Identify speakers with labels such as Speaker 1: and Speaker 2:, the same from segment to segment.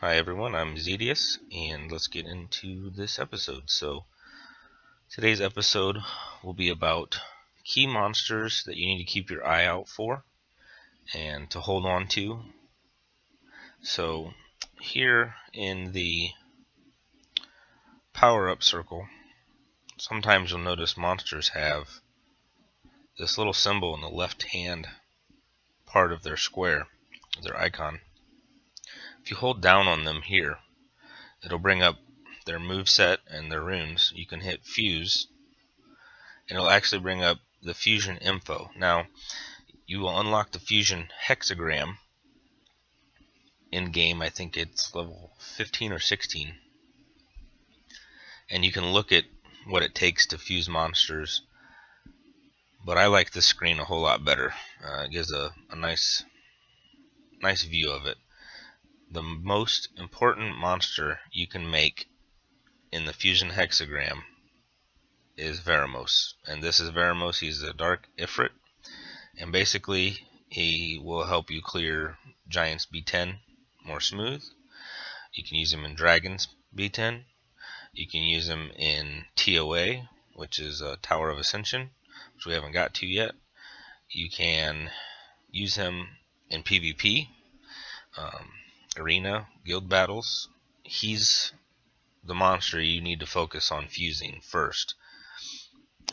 Speaker 1: Hi everyone, I'm Zedius, and let's get into this episode. So, today's episode will be about key monsters that you need to keep your eye out for and to hold on to. So, here in the power-up circle, sometimes you'll notice monsters have this little symbol in the left-hand part of their square, their icon. If you hold down on them here, it'll bring up their moveset and their runes. You can hit fuse, and it'll actually bring up the fusion info. Now, you will unlock the fusion hexagram in game. I think it's level 15 or 16, and you can look at what it takes to fuse monsters. But I like this screen a whole lot better. It gives a nice view of it. The most important monster you can make in the fusion hexagram is Veramos, and this is Veramos. He's a dark Ifrit, and basically he will help you clear Giants B10 more smooth. You can use him in Dragons B10. You can use him in TOA, which is Tower of Ascension, which we haven't got to yet. You can use him in PvP, Arena, Guild Battles. He's the monster you need to focus on fusing first.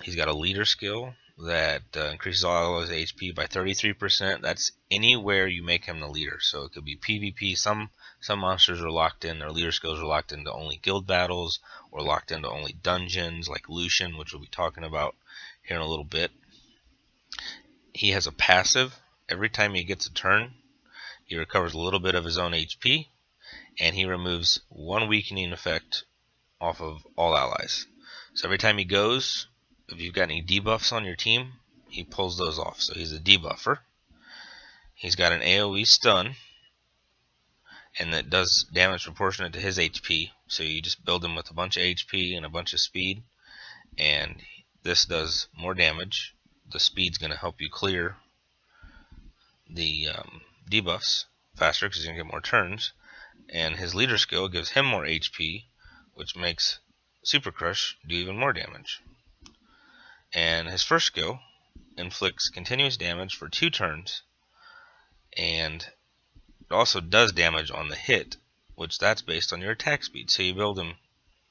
Speaker 1: He's got a leader skill that increases all his HP by 33%. That's anywhere you make him the leader. So it could be PvP. Some monsters are locked in, their leader skills are locked into only guild battles or locked into only dungeons, like Lucian, which we'll be talking about here in a little bit. He has a passive. Every time he gets a turn, he recovers a little bit of his own HP, and he removes one weakening effect off of all allies. So every time he goes, if you've got any debuffs on your team, he pulls those off. So he's a debuffer. He's got an AoE stun, and that does damage proportionate to his HP. So you just build him with a bunch of HP and a bunch of speed, and this does more damage. The speed's going to help you clear the debuffs faster because you're going to get more turns. And his leader skill gives him more HP, which makes Super Crush do even more damage. And his first skill inflicts continuous damage for 2 turns, and it also does damage on the hit, which that's based on your attack speed. So you build him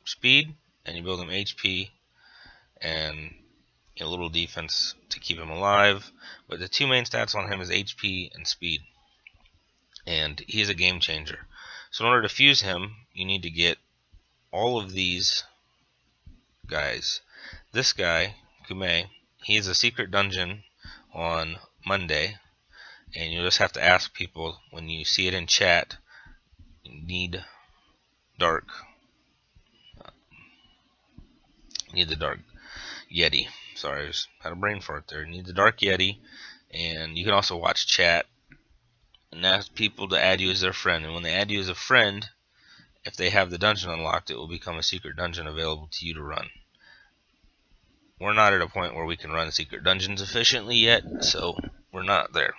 Speaker 1: speed, and you build him HP, and a little defense to keep him alive. But the 2 main stats on him is HP and speed, and he's a game changer. So in order to fuse him, you need to get all of these guys. This guy, Kume, he is a secret dungeon on Monday, and you'll just have to ask people when you see it in chat. Need dark, need the dark Yeti. Sorry, I just had a brain fart there. Need the dark Yeti, and you can also watch chat and ask people to add you as their friend. And when they add you as a friend, if they have the dungeon unlocked, it will become a secret dungeon available to you to run. We're not at a point where we can run secret dungeons efficiently yet, so we're not there.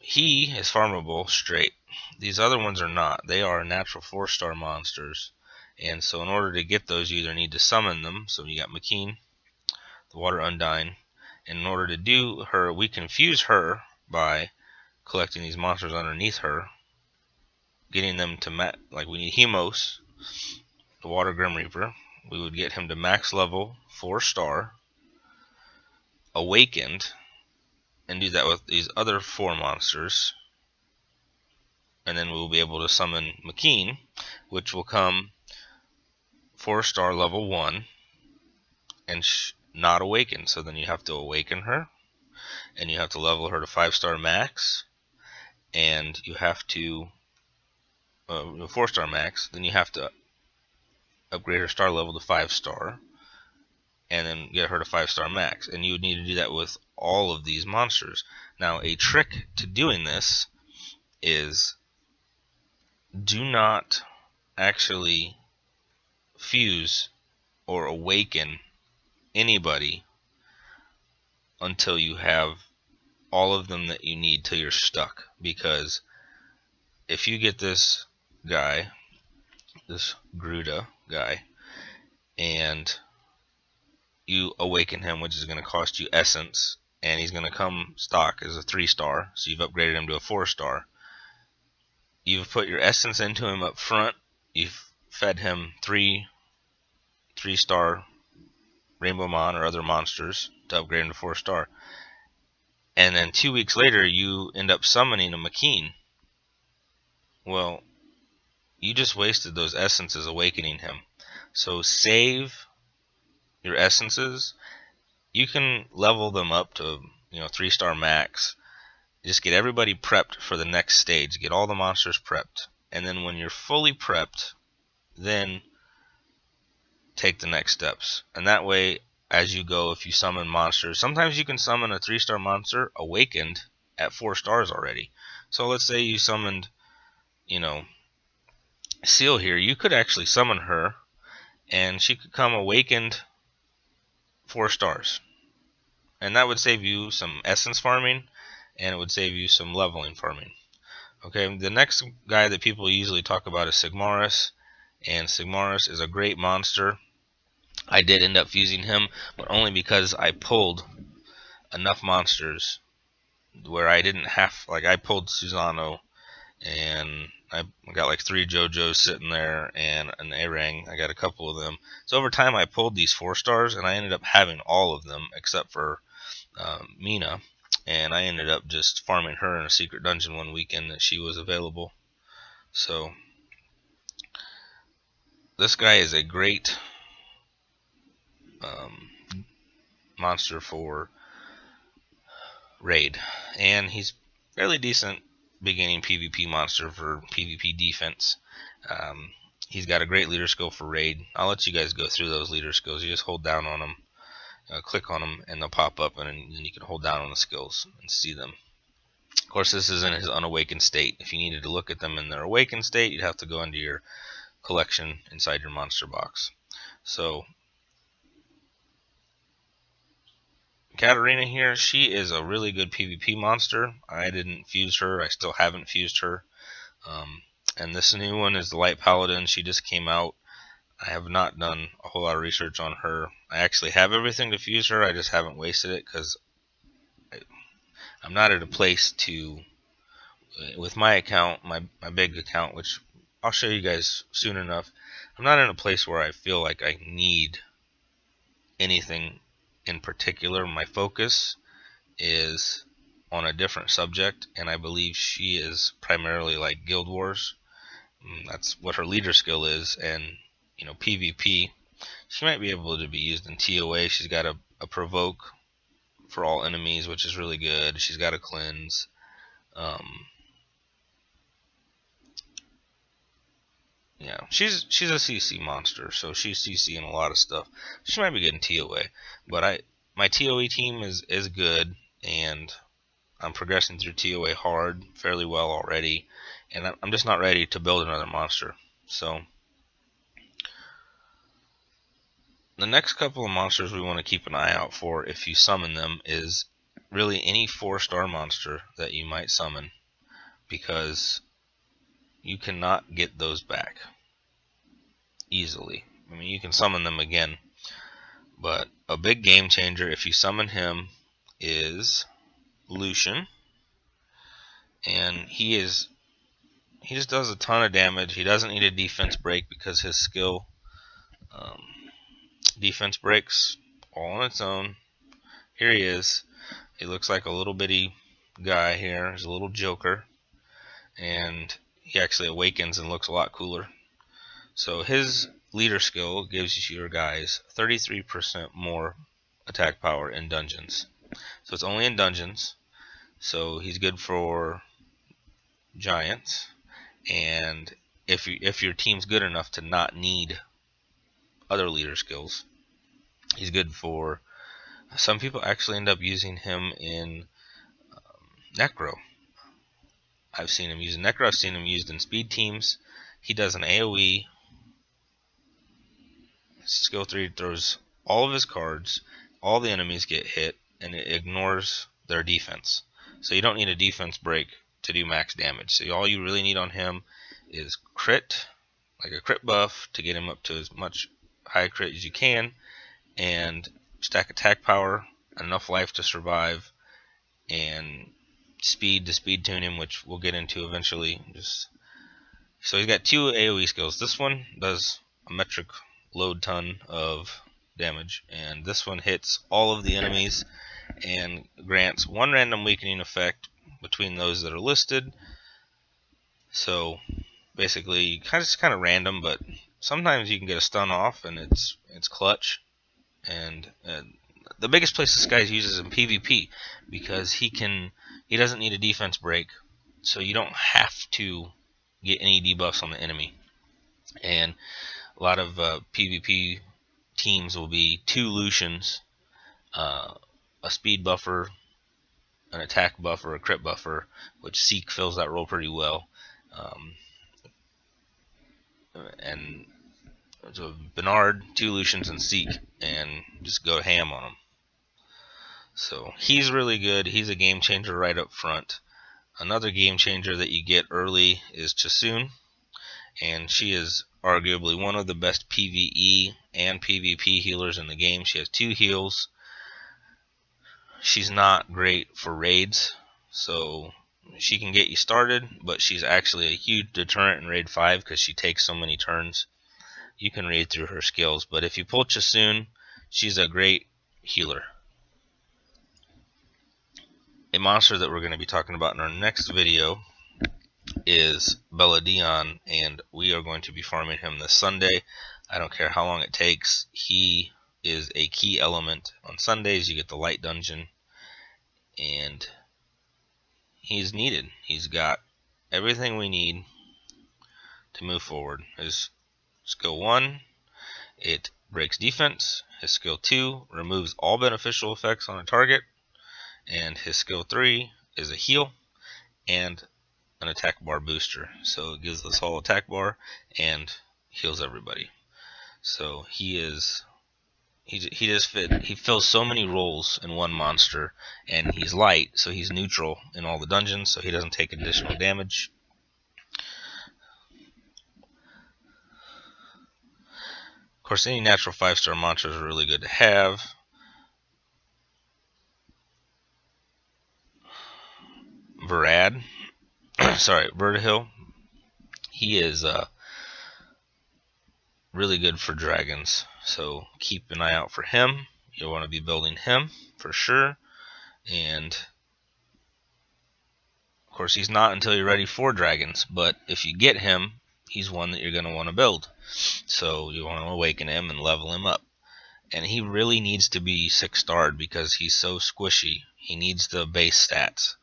Speaker 1: He is farmable straight. These other ones are not. They are natural 4-star monsters, and so in order to get those, you either need to summon them. So you got Makeen, the Water Undyne, and in order to do her, we can fuse her by collecting these monsters underneath her, getting them to like we need Hemos, the Water Grim Reaper. We would get him to max level 4-star, awakened, and do that with these other 4 monsters, and then we'll be able to summon Makeen, which will come 4-star level 1 and not awakened. So then you have to awaken her, and you have to level her to 5-star max, and you have to 4-star max. Then you have to upgrade her star level to 5-star, and then get her to 5-star max. And you would need to do that with all of these monsters. Now, a trick to doing this is do not actually fuse or awaken anybody until you have all of them that you need till you're stuck. Because if you get this guy, this Gruda guy, and you awaken him, which is going to cost you essence, and he's going to come stock as a 3-star, so you've upgraded him to a 4-star. You've put your essence into him up front, you've fed him 3-star Rainbow Mon or other monsters to upgrade him to 4-star. And then 2 weeks later, you end up summoning a Makeen. Well, you just wasted those essences awakening him. So save your essences. You can level them up to 3-star max. Just get everybody prepped for the next stage. Get all the monsters prepped. And then when you're fully prepped, then take the next steps. And that way, as you go, if you summon monsters, sometimes you can summon a 3-star monster awakened at 4 stars already. So let's say you summoned, Seal here. You could actually summon her, and she could come awakened 4 stars. And that would save you some essence farming, and it would save you some leveling farming. Okay, the next guy that people usually talk about is Sigmarus, and Sigmarus is a great monster. I did end up fusing him, but only because I pulled enough monsters where I didn't have, I pulled Susano, and I got like 3 JoJos sitting there, and an Arang. I got a couple of them. So over time I pulled these 4 stars, and I ended up having all of them except for Mina, and I ended up just farming her in a secret dungeon one weekend that she was available. So this guy is a great monster for raid, and he's fairly decent beginning PvP monster for PvP defense. He's got a great leader skill for raid. I'll let you guys go through those leader skills. You just hold down on them, click on them, and they'll pop up, and then you can hold down on the skills and see them. Of course, this is in his unawakened state. If you needed to look at them in their awakened state, you'd have to go into your collection inside your monster box. So Katarina here, she is a really good PvP monster. I didn't fuse her. I still haven't fused her. And this new one is the Light Paladin. She just came out. I have not done a whole lot of research on her. I actually have everything to fuse her. I just haven't wasted it because I'm not at a place to, with my account, my big account, which I'll show you guys soon enough, I'm not in a place where I feel like I need anything in particular. My focus is on a different subject, and I believe she is primarily like Guild Wars. That's what her leader skill is, and PvP, she might be able to be used in TOA. She's got a provoke for all enemies, which is really good. She's got a cleanse. Yeah, she's a CC monster, so she's CCing a lot of stuff. She might be getting TOA, but my TOA team is good, and I'm progressing through TOA hard fairly well already, and I'm just not ready to build another monster. So the next couple of monsters we want to keep an eye out for if you summon them is really any 4-star monster that you might summon, because you cannot get those back easily. I mean, you can summon them again, but a big game changer if you summon him is Lucian, and he just does a ton of damage. He doesn't need a defense break because his skill defense breaks all on its own. Here he is. He looks like a little bitty guy here. He's a little joker, and he actually awakens and looks a lot cooler. So his leader skill gives your guys 33% more attack power in dungeons. So it's only in dungeons. So he's good for giants, and if your team's good enough to not need other leader skills, he's good for. Some people actually end up using him in Necro. I've seen him use in Necro. I've seen him used in speed teams. He does an AoE. Skill 3 throws all of his cards. All the enemies get hit, and it ignores their defense. So you don't need a defense break to do max damage. So all you really need on him is crit, like a crit buff to get him up to as much high crit as you can, and stack attack power, enough life to survive, and speed to speed tune him, which we'll get into eventually. So he's got 2 AoE skills. This one does a metric load ton of damage, and this one hits all of the enemies and grants 1 random weakening effect between those that are listed. So basically, it's kind of random, but sometimes you can get a stun off, and it's clutch. And the biggest place this guy uses in PvP, because he doesn't need a defense break, so you don't have to get any debuffs on the enemy. And a lot of PvP teams will be 2 Lucians, a speed buffer, an attack buffer, a crit buffer, which Seek fills that role pretty well. And so Bernard, 2 Lucians, and Seek, and just go ham on him. So he's really good. He's a game changer right up front. Another game changer that you get early is Chasun, and she is arguably one of the best PvE and PvP healers in the game. She has 2 heals. She's not great for raids, so she can get you started, but she's actually a huge deterrent in raid 5 because she takes so many turns. You can raid through her skills, but if you pull Chasun, she's a great healer. A monster that we're going to be talking about in our next video is Beladion, and we are going to be farming him this Sunday. I don't care how long it takes. He is a key element. On Sundays you get the light dungeon, and he's needed. He's got everything we need to move forward. His skill 1, it breaks defense. His skill 2 removes all beneficial effects on a target. And his skill 3 is a heal and an attack bar booster. So it gives us all attack bar and heals everybody. So he fills so many roles in one monster, and he's light, so he's neutral in all the dungeons, so he doesn't take additional damage. Of course, any natural 5-star monsters are really good to have. Vertihil, he is really good for dragons, so keep an eye out for him. You'll want to be building him for sure. And of course, he's not until you're ready for dragons, but if you get him, he's one that you're going to want to build. So you want to awaken him and level him up. And he really needs to be 6-starred because he's so squishy. He needs the base stats.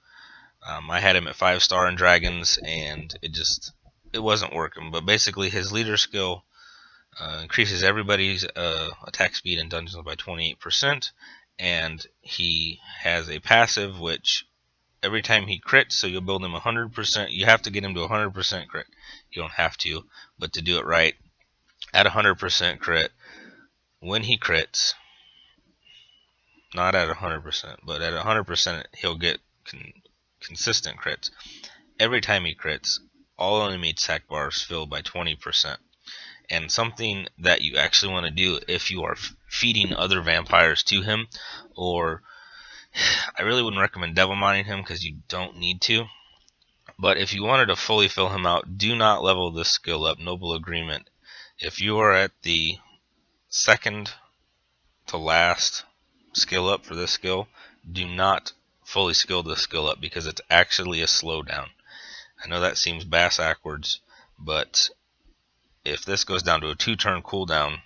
Speaker 1: I had him at 5-star in dragons, and it wasn't working. But basically, his leader skill increases everybody's attack speed in dungeons by 28%, and he has a passive which every time he crits, so you'll build him 100%. You have to get him to 100% crit. You don't have to, but to do it right, at 100% crit, when he crits, not at 100%, but at 100%, he'll get consistent crits. Every time he crits, all enemy attack bars fill by 20%. And something that you actually want to do if you are feeding other vampires to him, or I really wouldn't recommend devil mining him because you don't need to, but if you wanted to fully fill him out, do not level this skill up. Noble Agreement. If you are at the second to last skill up for this skill, do not fully skill this skill up because it's actually a slowdown. I know that seems bass-ackwards, but if this goes down to a 2-turn cooldown,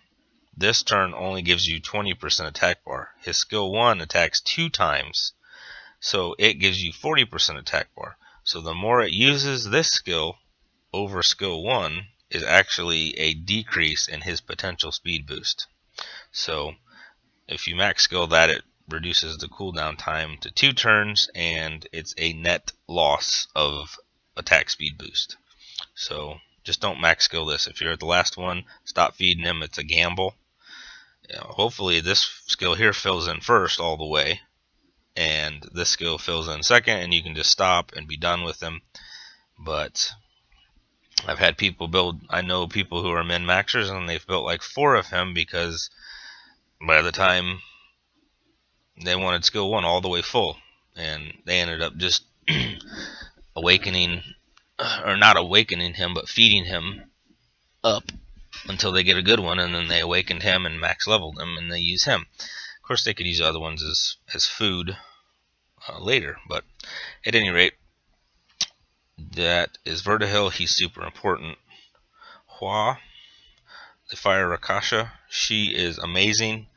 Speaker 1: this turn only gives you 20% attack bar. His skill 1 attacks 2 times, so it gives you 40% attack bar. So the more it uses this skill over skill 1 is actually a decrease in his potential speed boost. So if you max skill that, it reduces the cooldown time to 2 turns, and it's a net loss of attack speed boost. So just don't max skill this. If you're at the last one, stop feeding him. It's a gamble. Hopefully this skill here fills in first all the way, and this skill fills in second, and you can just stop and be done with him. But I've had people build, I know people who are min maxers and they've built like 4 of him because by the time they wanted skill 1 all the way full, and they ended up just awakening, or not awakening him, but feeding him up until they get a good one, and then they awakened him and max leveled him, and they use him. Of course, they could use other ones as food later, but at any rate, that is Vertihil. He's super important. Hua, the Fire Rakasha, she is amazing.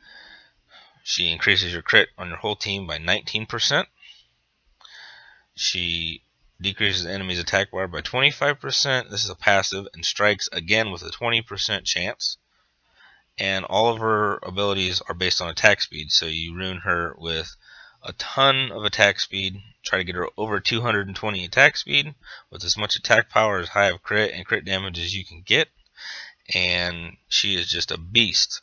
Speaker 1: She increases your crit on your whole team by 19%. She decreases the enemy's attack bar by 25%. This is a passive and strikes again with a 20% chance. And all of her abilities are based on attack speed, so you ruin her with a ton of attack speed. Try to get her over 220 attack speed with as much attack power as high of crit and crit damage as you can get. And she is just a beast.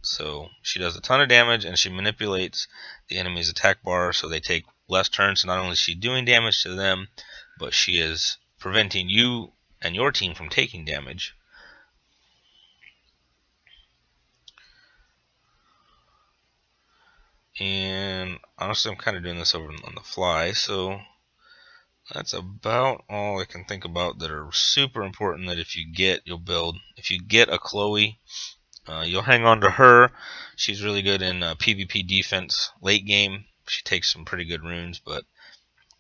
Speaker 1: So she does a ton of damage, and she manipulates the enemy's attack bar so they take less turns. So not only is she doing damage to them, but she is preventing you and your team from taking damage. And honestly, I'm kind of doing this over on the fly, so that's about all I can think about that are super important that if you get, you'll build. If you get a Chloe, you'll hang on to her. She's really good in PvP defense late game. She takes some pretty good runes, but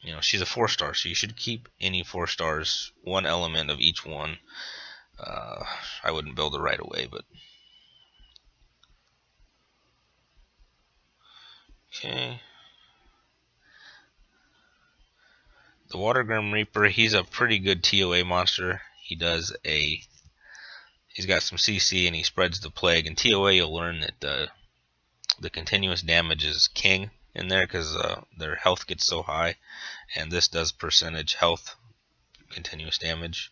Speaker 1: you know, she's a 4-star, so you should keep any 4 stars, one element of each one. I wouldn't build her right away, but okay. The Water Grim Reaper, he's a pretty good TOA monster. He's got some CC and he spreads the plague. In TOA, you'll learn that the continuous damage is king in there because their health gets so high, and this does percentage health continuous damage.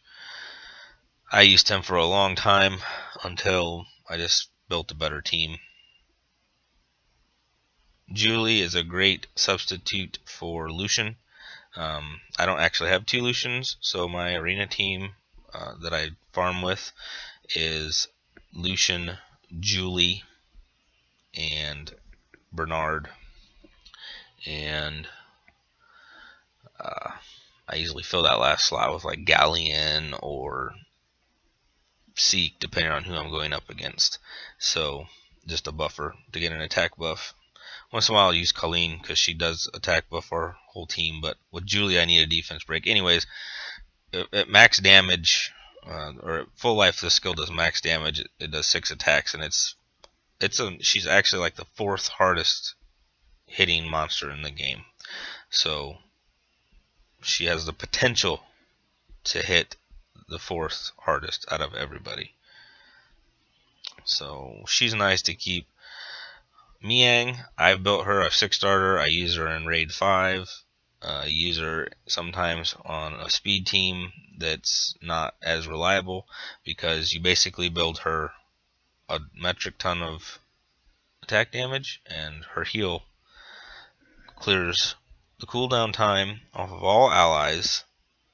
Speaker 1: I used him for a long time until I just built a better team. Julie is a great substitute for Lucian. I don't actually have 2 Lucians, so my arena team that I farm with is Lucian, Julie, and Bernard. And I usually fill that last slot with like Galleon or Seek, depending on who I'm going up against. So just a buffer to get an attack buff. Once in a while I'll use Colleen because she does attack buff our whole team, but with Julie I need a defense break. Anyways, at max damage, or at full life, this skill does max damage. It does 6 attacks, and she's actually like the 4th hardest hitting monster in the game. So she has the potential to hit the 4th hardest out of everybody. So she's nice to keep. Miang, I've built her a 6-starter. I use her in Raid 5. I use her sometimes on a speed team that's not as reliable because you basically build her a metric ton of attack damage, and her heal clears the cooldown time off of all allies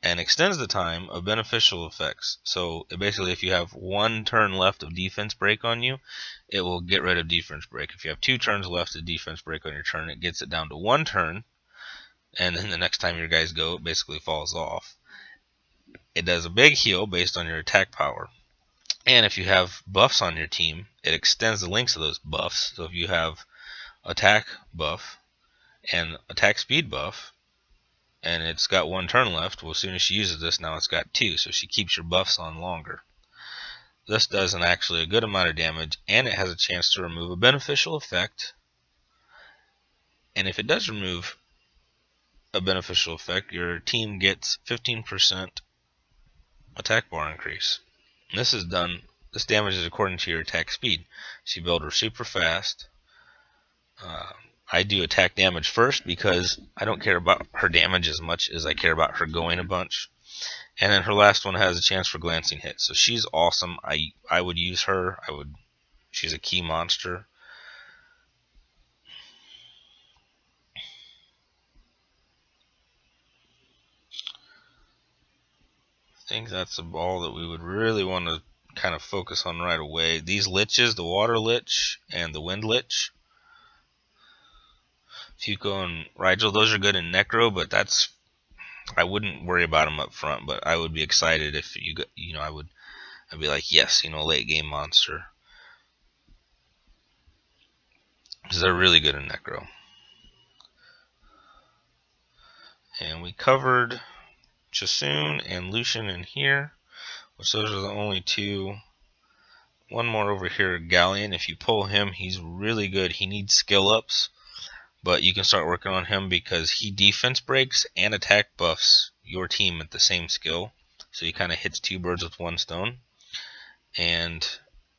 Speaker 1: and extends the time of beneficial effects. So basically, if you have 1 turn left of defense break on you, it will get rid of defense break. If you have 2 turns left of defense break on your turn, it gets it down to 1 turn, and then the next time your guys go, it basically falls off. It does a big heal based on your attack power. And if you have buffs on your team, it extends the lengths of those buffs. So if you have attack buff and attack speed buff, and it's got 1 turn left, well, as soon as she uses this, now it's got 2, so she keeps your buffs on longer. This does actually a good amount of damage, and it has a chance to remove a beneficial effect. And if it does remove a beneficial effect, your team gets 15% attack bar increase. And this damage is according to your attack speed. So you build her super fast. I do attack damage first because I don't care about her damage as much as I care about her going a bunch. And then her last one has a chance for glancing hit. So she's awesome. I would use her. She's a key monster. think that's a ball that we would really want to kind of focus on right away. These liches, the water lich and the wind lich, Fuko and Rigel, those are good in Necro, but I wouldn't worry about them up front. But I would be excited if I'd be like, yes, late game monster, because they're really good in Necro. And we covered Chasun and Lucian in here, which those are the only two. One more over here, Galleon. If you pull him, he's really good. He needs skill ups, but you can start working on him because he defense breaks and attack buffs your team at the same skill. So he kind of hits two birds with one stone. And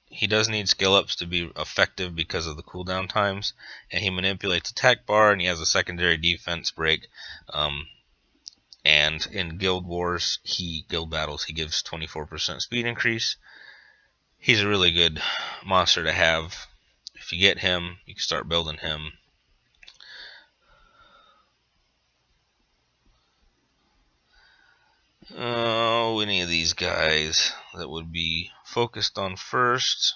Speaker 1: he does need skill ups to be effective because of the cooldown times. And he manipulates attack bar, and he has a secondary defense break. And in guild battles, he gives 24% speed increase. He's a really good monster to have. If you get him, you can start building him. Oh, any of these guys that would be focused on first?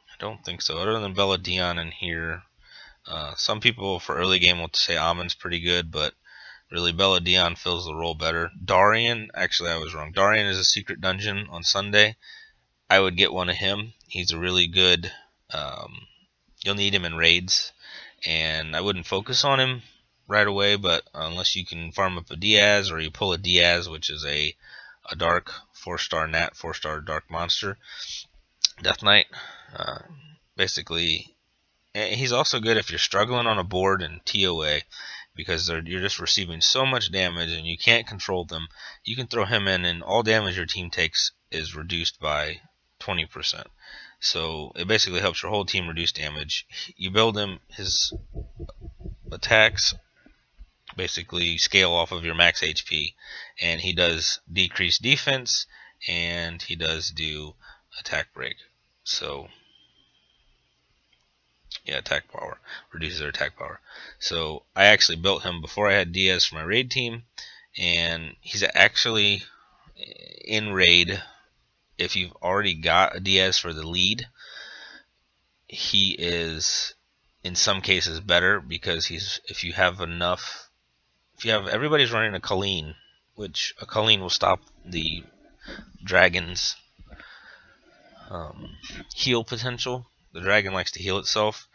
Speaker 1: I don't think so, other than Bella Dion in here. Some people for early game will say Amon's pretty good, but really Bella Dion fills the role better. Darian, actually I was wrong. Darian is a secret dungeon on Sunday. I would get one of him. He's a really good, you'll need him in raids, and I wouldn't focus on him right away, but unless you can farm up a Diaz, or you pull a Diaz, which is a dark 4-star nat, 4-star dark monster, Death Knight. Basically, he's also good if you're struggling on a board in TOA, because you're just receiving so much damage and you can't control them. You can throw him in, and all damage your team takes is reduced by 20%. So it basically helps your whole team reduce damage. You build him, his attacks basically scale off of your max HP, and he does decrease defense, and he does do attack break. So yeah, attack power, reduces their attack power. So I actually built him before I had Diaz for my raid team, and he's actually in raid. If you've already got a Diaz for the lead, he is in some cases better, because if you have everybody's running a Colleen, which a Colleen will stop the dragon's heal potential. The dragon likes to heal itself.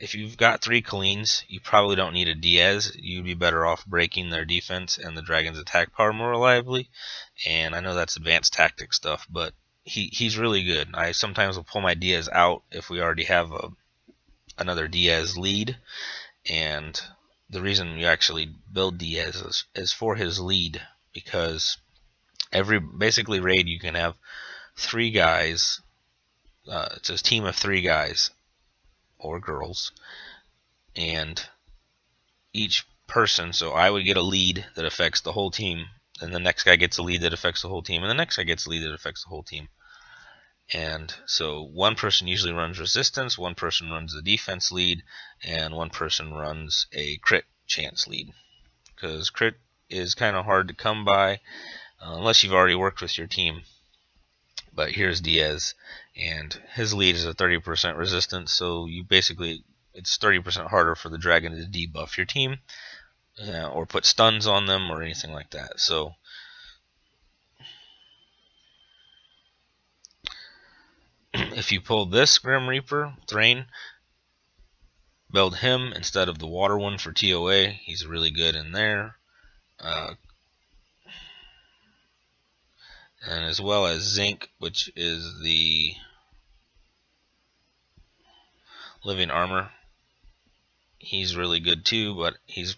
Speaker 1: If you've got 3 Colleens, you probably don't need a Diaz. You'd be better off breaking their defense and the dragon's attack power more reliably. And I know that's advanced tactic stuff, but he's really good. I sometimes will pull my Diaz out if we already have another Diaz lead, and the reason you actually build Diaz is for his lead, because basically raid you can have 3 guys. It's a team of 3 guys or girls, and each person, so I would get a lead that affects the whole team, and the next guy gets a lead that affects the whole team, and the next guy gets a lead that affects the whole team. And so one person usually runs resistance, one person runs the defense lead, and one person runs a crit chance lead, because crit is kind of hard to come by unless you've already worked with your team. But here's Diaz, and his lead is a 30% resistance, so it's 30% harder for the dragon to debuff your team or put stuns on them or anything like that. So if you pull this Grim Reaper, Thrain, build him instead of the water one for TOA. He's really good in there. And as well as Zinc, which is the living armor. He's really good too, but he's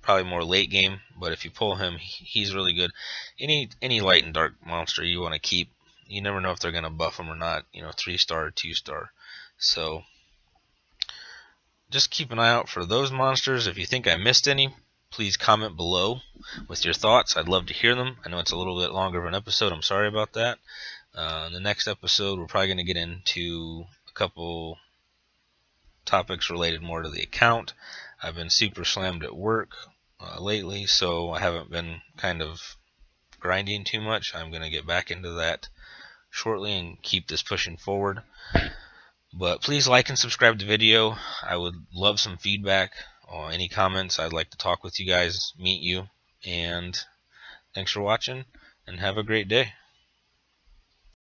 Speaker 1: probably more late game. But if you pull him, he's really good. Any light and dark monster you want to keep. You never know if they're going to buff them or not. 3-star or 2-star. So just keep an eye out for those monsters. If you think I missed any, please comment below with your thoughts. I'd love to hear them. I know it's a little bit longer of an episode. I'm sorry about that. In the next episode, we're probably going to get into a couple topics related more to the account. I've been super slammed at work, lately, so I haven't been kind of grinding too much. I'm going to get back into that shortly and keep this pushing forward. But please like and subscribe to the video. I would love some feedback or any comments. I'd like to talk with you guys, meet you, and thanks for watching, and have a great day.